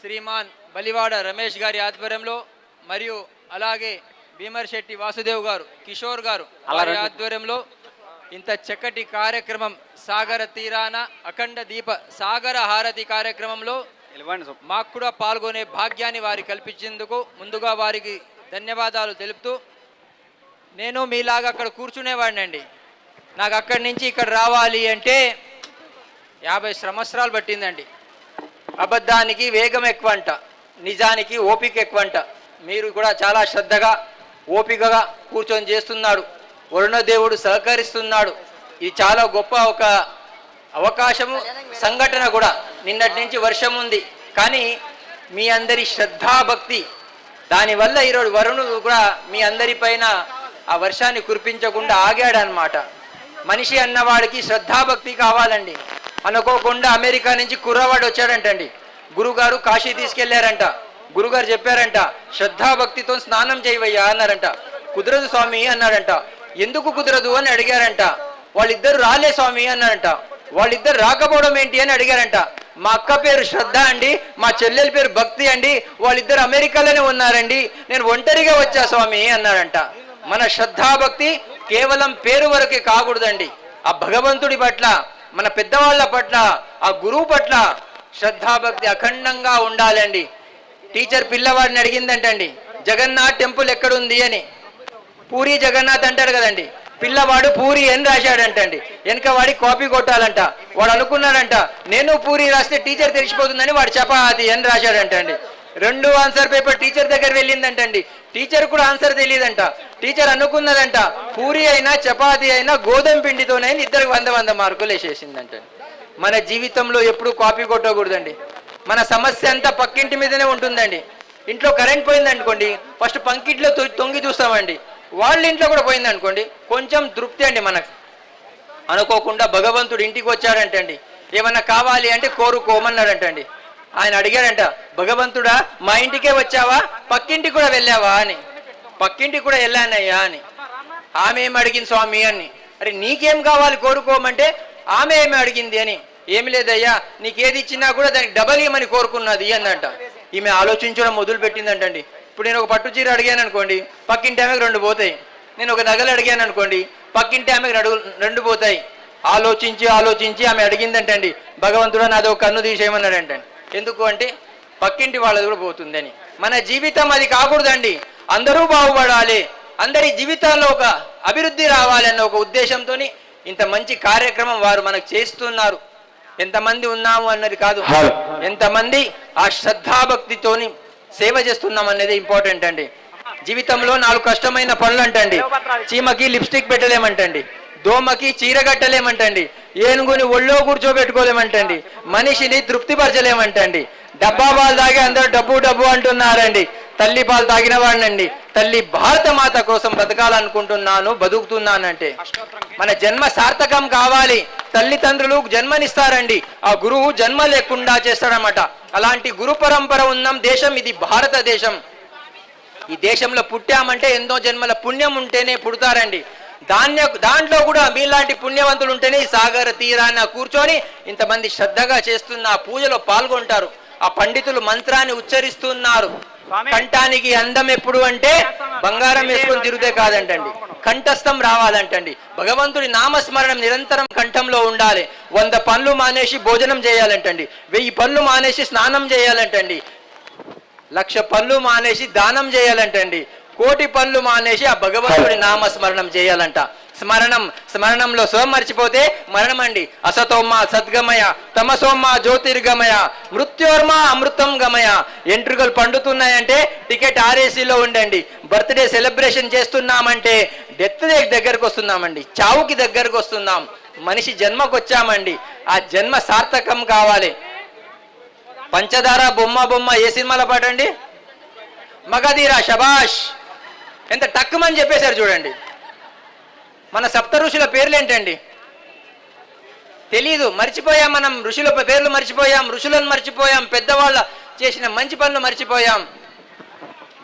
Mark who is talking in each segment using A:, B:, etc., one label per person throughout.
A: శ్రీమాన్ బలివాడ రమేష్ గారి ఆధ్వర్యంలో మరియు అలాగే భీమర్శెట్టి వాసుదేవ్ గారు, కిషోర్ గారు వారి ఆధ్వర్యంలో ఇంత చక్కటి కార్యక్రమం సాగర తీరాన అఖండ దీప సాగర హారతి కార్యక్రమంలో మాకు కూడా పాల్గొనే భాగ్యాన్ని వారి కల్పించేందుకు ముందుగా వారికి ధన్యవాదాలు తెలుపుతూ, నేను మీలాగా అక్కడ కూర్చునేవాడిని అండి. నాకు అక్కడి నుంచి ఇక్కడ రావాలి అంటే 50 సంవత్సరాలు పట్టిందండి. అబద్ధానికి వేగం ఎక్కువ అంట, నిజానికి ఓపిక ఎక్కువ అంట. మీరు కూడా చాలా శ్రద్ధగా ఓపికగా కూర్చొని చేస్తున్నాడు. వరుణదేవుడు సహకరిస్తున్నాడు. ఇది చాలా గొప్ప ఒక అవకాశము, సంఘటన కూడా. నిన్నటి నుంచి వర్షం ఉంది, కానీ మీ అందరి శ్రద్ధాభక్తి దానివల్ల ఈరోజు వరుణుడు కూడా మీ అందరిపైన ఆ వర్షాన్ని కురిపించకుండా ఆగాడనమాట. మనిషి అన్నవాడికి శ్రద్ధాభక్తి కావాలండి. అనుకోకుండా అమెరికా నుంచి కుర్రవాడు వచ్చాడంటండి. గురుగారు కాశీ తీసుకెళ్లారంట. గురుగారు చెప్పారంట, శ్రద్ధాభక్తితో స్నానం చేయవయ్యా అన్నారంట. కుదరదు స్వామి అన్నాడంట. ఎందుకు కుదరదు అని అడిగారంట. వాళ్ళిద్దరు రాలే స్వామి అన్నారంట. వాళ్ళిద్దరు రాకపోవడం ఏంటి అని అడిగారంట. మా అక్క పేరు శ్రద్ధ అండి, మా చెల్లెల పేరు భక్తి అండి, వాళ్ళిద్దరు అమెరికాలోనే ఉన్నారండి, నేను ఒంటరిగా వచ్చా స్వామి అన్నారంట. మన శ్రద్ధాభక్తి కేవలం పేరు వరకే కాకూడదండి. ఆ భగవంతుడి పట్ల, మన పెద్దవాళ్ళ పట్ల, ఆ గురువు పట్ల శ్రద్ధాభక్తి అఖండంగా ఉండాలండి. టీచర్ పిల్లవాడిని అడిగిందంటండి, జగన్నాథ్ టెంపుల్ ఎక్కడుంది అని. పూరి జగన్నాథ్ అంటారు కదండి. పిల్లవాడు పూరి అని రాశాడంటండి. వెనక వాడి కాపీ కొట్టాలంట. వాడు అనుకున్నాడంట, నేను పూరి రాస్తే టీచర్ తెలిసిపోతుందని వాడు చపాతి అని రాశాడంటండి. 2 ఆన్సర్ పేపర్ టీచర్ దగ్గర వెళ్ళిందంటండి. టీచర్ కూడా ఆన్సర్ తెలియదంట. టీచర్ అనుకున్నదంట, పూరి అయినా చపాతి అయినా గోధుమ పిండితోనే ఇద్దరికి 100 మార్కులు వేసేసిందంటండి. మన జీవితంలో ఎప్పుడు కాపీ కొట్టకూడదండి. మన సమస్య అంతా పక్కింటి మీదనే ఉంటుందండి. ఇంట్లో కరెంట్ పోయిందనుకోండి, ఫస్ట్ పంకిట్లో తొంగి చూస్తామండి. వాళ్ళ ఇంట్లో కూడా పోయిందనుకోండి, కొంచెం తృప్తి అండి మనకు. అనుకోకుండా భగవంతుడు ఇంటికి వచ్చాడంటండి. ఏమన్నా కావాలి అంటే కోరుకోమన్నాడంటండి. ఆయన అడిగాడంట, భగవంతుడా మా ఇంటికే వచ్చావా, పక్కింటికి కూడా వెళ్ళావా అని. పక్కింటికి కూడా వెళ్ళానయ్యా అని. ఆమె ఏమి అడిగింది స్వామి అని. అరే నీకేం కావాలి కోరుకోమంటే ఆమె ఏమి అడిగింది అని. ఏమి లేదయ్యా, నీకేది ఇచ్చినా కూడా దానికి డబల్ ఇవ్వమని కోరుకున్నది అందంట. ఈమె ఆలోచించడం మొదలు పెట్టిందంటండి. ఇప్పుడు నేను ఒక పట్టు చీర అడిగాను అనుకోండి, పక్కింటి ఆమెకు 2 పోతాయి. నేను ఒక నగలు అడిగాను అనుకోండి, పక్కింటి ఆమెకు 2 పోతాయి. ఆలోచించి ఆలోచించి ఆమె అడిగిందంటండి, భగవంతుడు నాది ఒక కన్ను తీసేయమన్నాడంటండి. ఎందుకు అంటే పక్కింటి వాళ్ళది కూడా పోతుందని. మన జీవితం అది కాకూడదండి. అందరూ బాగుపడాలి, అందరి జీవితాల్లో ఒక అభివృద్ధి రావాలన్న ఒక ఉద్దేశంతో ఇంత మంచి కార్యక్రమం వారు మనకు చేస్తున్నారు. ఎంతమంది ఉన్నాము అన్నది కాదు, ఎంతమంది ఆ శ్రద్ధాభక్తితోని సేవ చేస్తున్నాం అనేది ఇంపార్టెంట్ అండి. జీవితంలో 4 కష్టమైన పనులు అంటండి. చీమకి లిప్స్టిక్ పెట్టలేమంటండి, దోమకి చీర కట్టలేమంటండి, ఏనుగుని ఒళ్ళో కూర్చోబెట్టుకోలేమంటండి, మనిషిని తృప్తిపరచలేమంటండి. డబ్బా పాలు తాగి అందరూ డబ్బు డబ్బు అంటున్నారండి. తల్లి పాలు తాగిన వాడినండి. తల్లి భారత మాత కోసం బతకాలనుకుంటున్నాను, బతుకుతున్నానంటే మన జన్మ సార్థకం కావాలి. తల్లిదండ్రులు జన్మనిస్తారండి, ఆ గురువు జన్మ లేకుండా చేస్తాడనమాట. అలాంటి గురు పరంపర ఉన్న దేశం ఇది భారతదేశం. ఈ దేశంలో పుట్టామంటే ఎన్నో జన్మల పుణ్యం ఉంటేనే పుడతారండి. దాంట్లో కూడా మీలాంటి పుణ్యవంతులు ఉంటేనే ఈ సాగర తీరాన కూర్చొని ఇంతమంది శ్రద్ధగా చేస్తున్న ఆ పూజలో పాల్గొంటారు. ఆ పండితులు మంత్రాన్ని ఉచ్చరిస్తున్నారు. కంఠానికి అందం ఎప్పుడు అంటే బంగారం వేసుకొని తిరిగితే కాదంటండి, కంఠస్థం రావాలంటండి. భగవంతుడి నామస్మరణం నిరంతరం కంఠంలో ఉండాలి. 100 పనులు మానేసి భోజనం చేయాలంటండి, 1000 పనులు మానేసి స్నానం చేయాలంటండి, 1,00,000 పనులు మానేసి దానం చేయాలంటండి, 1,00,000 పనులు మానేసి ఆ భగవంతుడి నామస్మరణం చేయాలంట. స్మరణంలో స్వం మర్చిపోతే మరణం అండి. అసతోమ సద్గమయ, తమసోమ జ్యోతిర్గమయ, మృత్యోర్మ అమృతం గమయ. ఎంట్రుకలు పండుతున్నాయంటే టికెట్ RACలో ఉండండి. బర్త్డే సెలబ్రేషన్ చేస్తున్నామంటే డెత్ దగ్గరకు వస్తున్నామండి, చావుకి దగ్గరకు వస్తున్నాం. మనిషి జన్మకు వచ్చామండి, ఆ జన్మ సార్థకం కావాలి. పంచదార బొమ్మ ఏ సినిమాలో పాటండి? మగధీరా. శబాష్, ఎంత టక్కుమని చెప్పేశారు చూడండి. మన సప్త ఋషుల పేర్లు ఏంటండి తెలీదు, మర్చిపోయాం. మనం ఋషుల పేర్లు మర్చిపోయాం, ఋషులను మర్చిపోయాం, పెద్దవాళ్ళ చేసిన మంచి పనులు మర్చిపోయాం.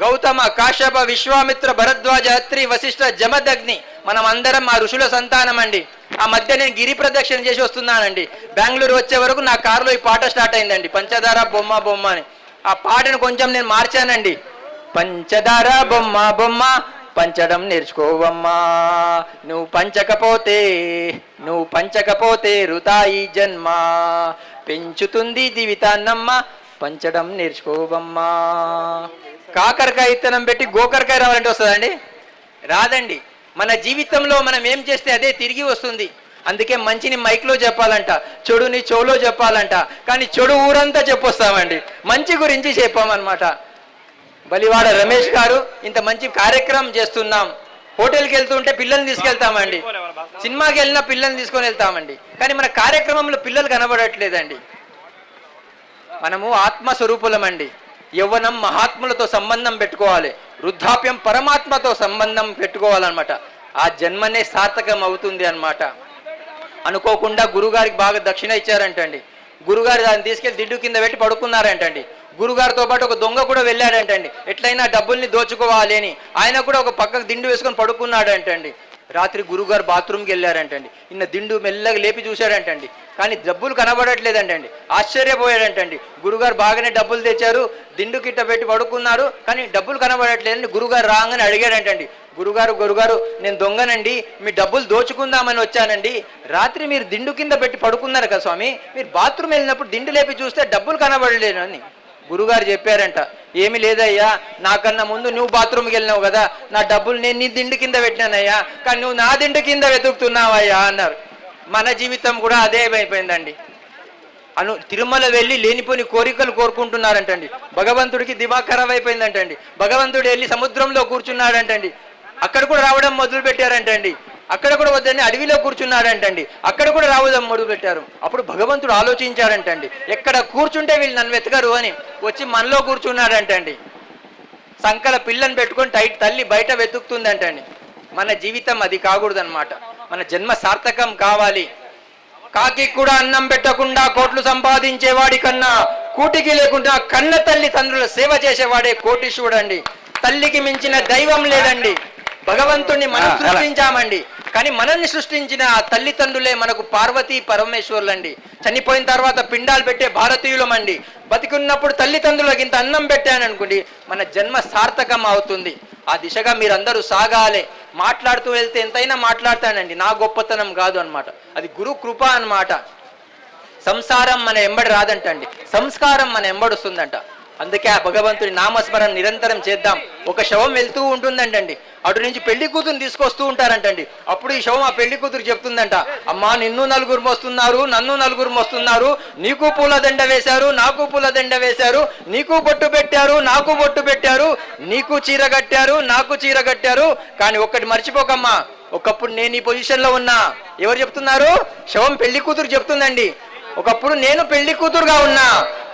A: గౌతమ, కాశ్యప, విశ్వామిత్ర, భరద్వాజ, అత్రి, వశిష్ఠ, జమదగ్ని, మనం అందరం ఆ ఋషుల సంతానం అండి. ఆ మధ్య నేను గిరి ప్రదక్షిణ చేసి వస్తున్నానండి. బెంగళూరు వచ్చే వరకు నా కారులో ఈ పాట స్టార్ట్ అయిందండి, పంచదార బొమ్మ అని. ఆ పాటను కొంచెం నేను మార్చానండి. పంచదార బొమ్మ బొమ్మ పంచడం నేర్చుకోవమ్మా, నువ్వు పంచకపోతే వృతాయి జన్మ, పెంచుతుంది జీవితాన్నమ్మ పంచడం నేర్చుకోవమ్మా. కాకరకాయ ఇత్తనం పెట్టి గోకరకాయ రావాలంటే వస్తుందండి? రాదండి. మన జీవితంలో మనం ఏం చేస్తే అదే తిరిగి వస్తుంది. అందుకే మంచిని మైక్లో చెప్పాలంట, చెడుని చెవులో చెప్పాలంట. కానీ చెడు ఊరంతా చెప్పొస్తామండి, మంచి గురించి చెప్పామన్నమాట. బలివాడ రమేష్ గారు ఇంత మంచి కార్యక్రమం చేస్తున్నాం. హోటల్కి వెళ్తుంటే పిల్లల్ని తీసుకెళ్తామండి, సినిమాకి వెళ్ళినా పిల్లల్ని తీసుకొని వెళ్తామండి. కానీ మన కార్యక్రమంలో పిల్లలు కనబడట్లేదండి. మనము ఆత్మస్వరూపులమండి. యవ్వనం మహాత్ములతో సంబంధం పెట్టుకోవాలి, వృద్ధాప్యం పరమాత్మతో సంబంధం పెట్టుకోవాలన్నమాట. ఆ జన్మనే సార్థకం అవుతుంది అన్నమాట. అనుకోకుండా గురుగారికి బాగా దక్షిణ ఇచ్చారంటండి. గురుగారు దాన్ని తీసుకెళ్లి దిడ్డు కింద పెట్టి పడుకున్నారంటండి. గురుగారితో పాటు ఒక దొంగ కూడా వెళ్ళాడంటండి, ఎట్లయినా డబ్బుల్ని దోచుకోవాలి అని. ఆయన కూడా ఒక పక్కకు దిండు వేసుకొని పడుకున్నాడంటండి. రాత్రి గురుగారు బాత్రూమ్కి వెళ్ళారంటండి. ఇన్న దిండు మెల్లగా లేపి చూశాడంటండి, కానీ డబ్బులు కనబడట్లేదంటండి. ఆశ్చర్యపోయాడంటండి. గురుగారు బాగానే డబ్బులు తెచ్చారు, దిండు కిట్ట పెట్టి పడుకున్నారు, కానీ డబ్బులు కనబడట్లేదని గురుగారు రాగానే అడిగాడంటండి. గురుగారు నేను దొంగనండి, మీ డబ్బులు దోచుకుందామని వచ్చానండి. రాత్రి మీరు దిండు కింద పెట్టి పడుకున్నారు కదా స్వామి, మీరు బాత్రూమ్ వెళ్ళినప్పుడు దిండు లేపి చూస్తే డబ్బులు కనబడలేను అని గురుగారు చెప్పారంట. ఏమి లేదయ్యా, నాకన్నా ముందు నువ్వు బాత్రూమ్కి వెళ్ళినావు కదా, నా డబ్బులు నేను నీ దిండు కింద పెట్టినానయ్యా, కానీ నువ్వు నా దిండు కింద వెతుకుతున్నావయ్యా అన్నారు. మన జీవితం కూడా అదే అయిపోయిందండి. తిరుమల వెళ్ళి లేనిపోని కోరికలు కోరుకుంటున్నారంటండి. భగవంతుడికి దిమాగ్ ఖరాబ్ అయిపోయిందంటండి. భగవంతుడు వెళ్ళి సముద్రంలో కూర్చున్నాడంటండి, అక్కడ కూడా రావడం మొదలు పెట్టారంటండి. అక్కడ కూడా వద్దని అడవిలో కూర్చున్నాడంటండి, అక్కడ కూడా రావడం మొదలు పెట్టారు. అప్పుడు భగవంతుడు ఆలోచించాడంటండి, ఎక్కడ కూర్చుంటే వీళ్ళు నన్ను వెతకరు అని వచ్చి మనలో కూర్చున్నాడంటండి. సంకల పిల్లని పెట్టుకొని తల్లి బయట వెతుకుతుందంటండి. మన జీవితం అది కాకూడదన్నమాట. మన జన్మ సార్థకం కావాలి. కాకి కూడా అన్నం పెట్టకుండా కోట్లు సంపాదించేవాడి కన్నా కూటికి లేకుండా కన్న తల్లి తండ్రుల సేవ చేసేవాడే కోటీశ్వరుడండి. తల్లికి మించిన దైవం లేదండి. భగవంతుణ్ణి మనం సృష్టించామండి, కానీ మనల్ని సృష్టించిన తల్లిదండ్రులే మనకు పార్వతీ పరమేశ్వరులండి. చనిపోయిన తర్వాత పిండాలు పెట్టే భారతీయులమండి. బతికున్నప్పుడు తల్లిదండ్రులకు ఇంత అన్నం పెట్టాననుకోండి, మన జన్మ సార్థకం అవుతుంది. ఆ దిశగా మీరందరూ సాగాలి. మాట్లాడుతూ వెళ్తే ఎంతైనా మాట్లాడతానండి, నా గొప్పతనం కాదు అన్నమాట, అది గురు కృప అన్నమాట. సంసారం మన ఎంబడి రాదంటండి, సంస్కారం మన ఎంబడుస్తుందంట. అందుకే ఆ భగవంతుడి నామస్మరణ నిరంతరం చేద్దాం. ఒక శవం వెళ్తూ ఉంటుందంటండి, అటు నుంచి పెళ్లి కూతురుని తీసుకొస్తూ ఉంటారంటండి. అప్పుడు ఈ శవం ఆ పెళ్లి కూతురు చెప్తుందంట, అమ్మా నిన్ను నలుగురు మోస్తున్నారు, నన్ను నలుగురు మోస్తున్నారు, నీకు పూలదండ వేశారు, నాకు పూలదండ వేశారు, నీకు బొట్టు పెట్టారు, నాకు బొట్టు పెట్టారు, నీకు చీర కట్టారు, నాకు చీర కట్టారు, కానీ ఒక్కటి మర్చిపోకమ్మా, ఒకప్పుడు నేను ఈ పొజిషన్లో ఉన్నా. ఎవరు చెప్తున్నారు? శవం పెళ్లి కూతురు చెప్తుందండి. ఒకప్పుడు నేను పెళ్లి కూతురుగా ఉన్నా,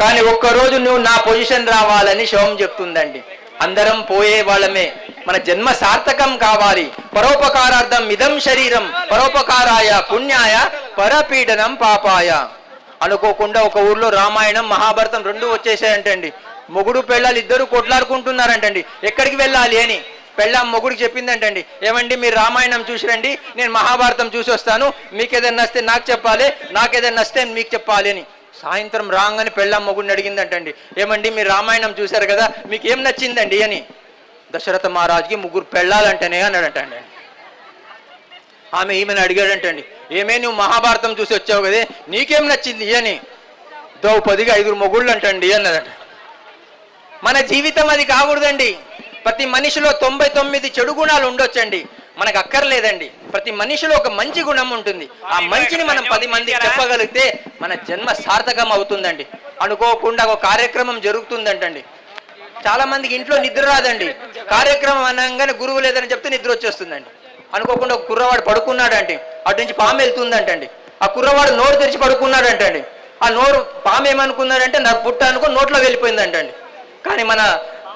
A: కానీ ఒక్కరోజు నువ్వు నా పొజిషన్ రావాలని శవం చెప్తుందండి. అందరం పోయే వాళ్ళమే. మన జన్మ సార్థకం కావాలి. పరోపకారార్థం ఇదం శరీరం, పరోపకారాయ పుణ్యాయ పరపీడనం పాపాయ. అనుకోకుండా ఒక ఊర్లో రామాయణం మహాభారతం రెండు వచ్చేసాయంటండి. మొగుడు పెళ్ళాలు ఇద్దరు కొట్లాడుకుంటున్నారంటండి, ఎక్కడికి వెళ్ళాలి అని. పెళ్ళాం మొగుడికి చెప్పిందంటండి, ఏమండి మీరు రామాయణం చూసి రండి, నేను మహాభారతం చూసి వస్తాను, మీకు ఏదైనా నస్తే నాకు చెప్పాలి, నాకేదైనా నస్తే మీకు చెప్పాలి అని. సాయంత్రం రాగానే పెళ్ళాం మొగుడిని అడిగిందంటండి, ఏమండి మీరు రామాయణం చూశారు కదా, మీకు ఏం నచ్చిందండి అని. దశరథ మహారాజుకి ముగ్గురు పెళ్ళాలంటేనే అన్నాడంటండి. ఈమెను అడిగాడంటండి, ఏమే నువ్వు మహాభారతం చూసి వచ్చావు కదే, నీకేం నచ్చింది అని. ద్రౌపదికి 5 మొగుళ్ళు అంటండి అన్నదంట. మన జీవితం అది కాకూడదండి. ప్రతి మనిషిలో 99 చెడు గుణాలు ఉండొచ్చండి, మనకు అక్కర్లేదండి. ప్రతి మనిషిలో ఒక మంచి గుణం ఉంటుంది. ఆ మంచిని మనం 10 మందికి చెప్పగలిగితే మన జన్మ సార్థకం అవుతుందండి. అనుకోకుండా ఒక కార్యక్రమం జరుగుతుందంటండి, చాలా మందికి ఇంట్లో నిద్ర రాదండి. కార్యక్రమం అనగానే గురువు లేదని చెప్తే నిద్ర వచ్చేస్తుందండి. అనుకోకుండా ఒక కుర్రవాడు పడుకున్నాడంటే అటు నుంచి పాము వెళ్తుందంటండి. ఆ కుర్రవాడు నోరు తెరిచి పడుకున్నాడంటండి. ఆ నోరు పాము ఏమనుకున్నాడంటే నా పుట్ట అనుకుని నోట్లో వెళ్ళిపోయిందంటండి. కానీ మన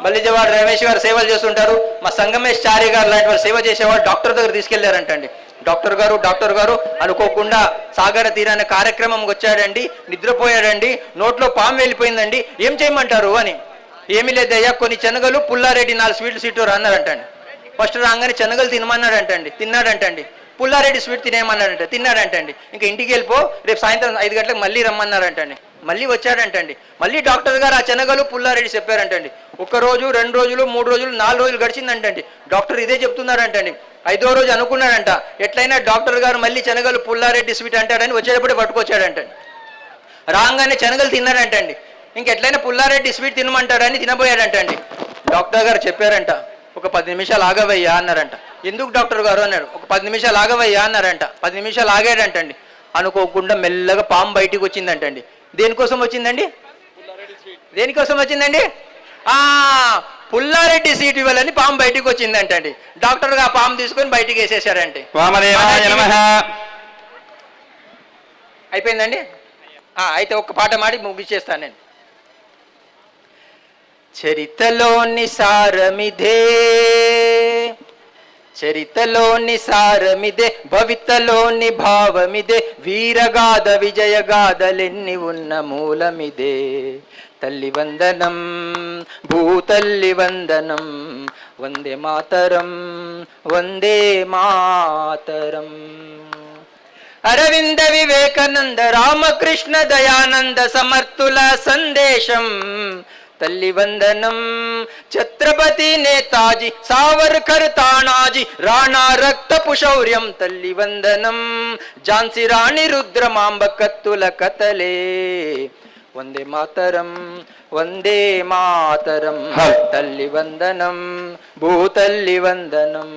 A: బల్లిజవాడ రమేష్ గారు సేవలు చేస్తుంటారు, మా సంగమేష్ చారి గారు లాంటి వాళ్ళు సేవ చేసేవాళ్ళు డాక్టర్ దగ్గర తీసుకెళ్లారంటండి. డాక్టర్ గారు అనుకోకుండా సాగర తీరాన కార్యక్రమం వచ్చాడండి, నిద్రపోయాడండి, నోట్లో పాము వెళ్ళిపోయిందండి, ఏం చేయమంటారు అని. ఏమీ లేదయ్యా, కొన్ని శనగలు పుల్లారెడ్డి 4 స్వీట్లు సీటు అన్నారంటండి. ఫస్ట్ రాగానే శనగలు తినమన్నాడంటండి, తిన్నాడంటండి. పుల్లారెడ్డి స్వీట్ తినేయమన్నాడంట, తిన్నాడంటండి. ఇంకా ఇంటికి వెళ్ళిపో, రేపు సాయంత్రం 5 గంటలకు మళ్ళీ రమ్మన్నారంటండి.
B: మళ్ళీ వచ్చాడంటండి. మళ్ళీ డాక్టర్ గారు ఆ శనగలు పుల్లారెడ్డి చెప్పారంటండి. 1 రోజు 2 రోజులు 3 రోజులు 4 రోజులు గడిచిందంటండి. డాక్టర్ ఇదే చెప్తున్నారంటండి. 5వ రోజు అనుకున్నాడంట ఎట్లయినా డాక్టర్ గారు మళ్ళీ శనగలు పుల్లారెడ్డి స్వీట్ అంటాడని వచ్చేటప్పుడే పట్టుకొచ్చాడంటండి. రాగానే శనగలు తిన్నాడంటండి. ఇంకెట్లయినా పుల్లారెడ్డి స్వీట్ తినమంటాడని తినబోయాడంటండి. డాక్టర్ గారు చెప్పారంట, ఒక 10 నిమిషాలు ఆగవయ్యా అన్నారంట. ఎందుకు డాక్టర్ గారు అన్నాడు. ఒక 10 నిమిషాలు ఆగవయ్యా అన్నారంట. 10 నిమిషాలు ఆగాడంటండి. అనుకోకుండా మెల్లగా పాము బయటికి వచ్చిందంటండి. దేనికోసం వచ్చిందండి? దేనికోసం వచ్చిందండి? పుల్లారెడ్డి స్వీట్ ఇవ్వాలని పాము బయటికి వచ్చిందంటండి. డాక్టర్ గా పాము తీసుకొని బయటికి వేసేసాడండి. అయిపోయిందండి. అయితే ఒక్క పాట మాడి ముగిచేస్తాను నేను. చరితలోని సారమిదే, చరితలోని సారమిదే, భవితలోని భావమిదే, వీరగాథ విజయగాథలెన్ని ఉన్న మూలమిదే. తల్లి వందనం, భూతల్లి వందనం, వందే మాతరం, వందే మాతరం. అరవింద వివేకానంద రామకృష్ణ దయానంద సమర్థుల సందేశం. తల్లి వందనం, ఛత్రపతి నేతాజీ సావర్కర్ తానాజీ రాణా రక్తపు శౌర్యం. తల్లి వందనం, ఝాన్సీ రాణి రుద్రమాంబ కత్తుల కథలే. వందే మాతరం, వందే మాతరం. తల్లి వందనం, భూతల్లి వందనం.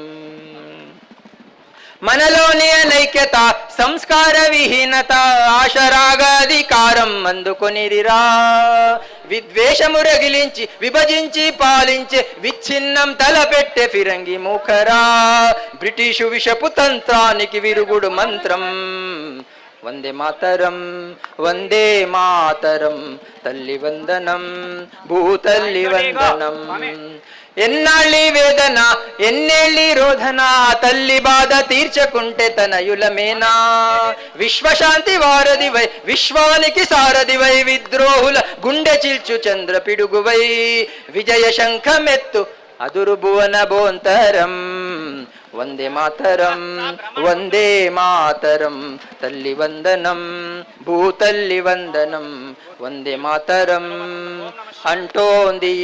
B: మనలోని అనైక్యత, సంస్కార విహీనత, ఆశరాగాధికారం అందుకొనిరిరా. విద్వేషము రగిలించి విభజించి పాలించే విచ్ఛిన్నం తలపెట్టే ఫిరంగి ముఖరా. బ్రిటిషు విషపు తంత్రానికి విరుగుడు మంత్రం. వందే మాతరం, వందే మాతరం. తల్లి వందనం, భూతల్లి వందనం. ఎన్నాళ్ళి వేదన, ఎన్నేళ్ళి రోధన, తల్లి బాధ తీర్చకుంటే తనయులమేనా. విశ్వశాంతి వారధివై, విశ్వానికి సారథివై, విద్రోహుల గుండె చిల్చు చంద్ర పిడుగువై, విజయ శంఖమెత్తు అదురు భువన బోంతరం. వందే మాతరం, వందే మాతరం. తల్లి వందనం, భూతల్లి వందనం, వందే మాతరం అంటోంది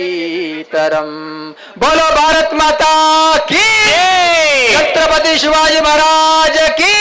B: తరం. బోలో భారత్ మాతా కీ, ఛత్రపతి శివాజీ మహారాజ్ కీ.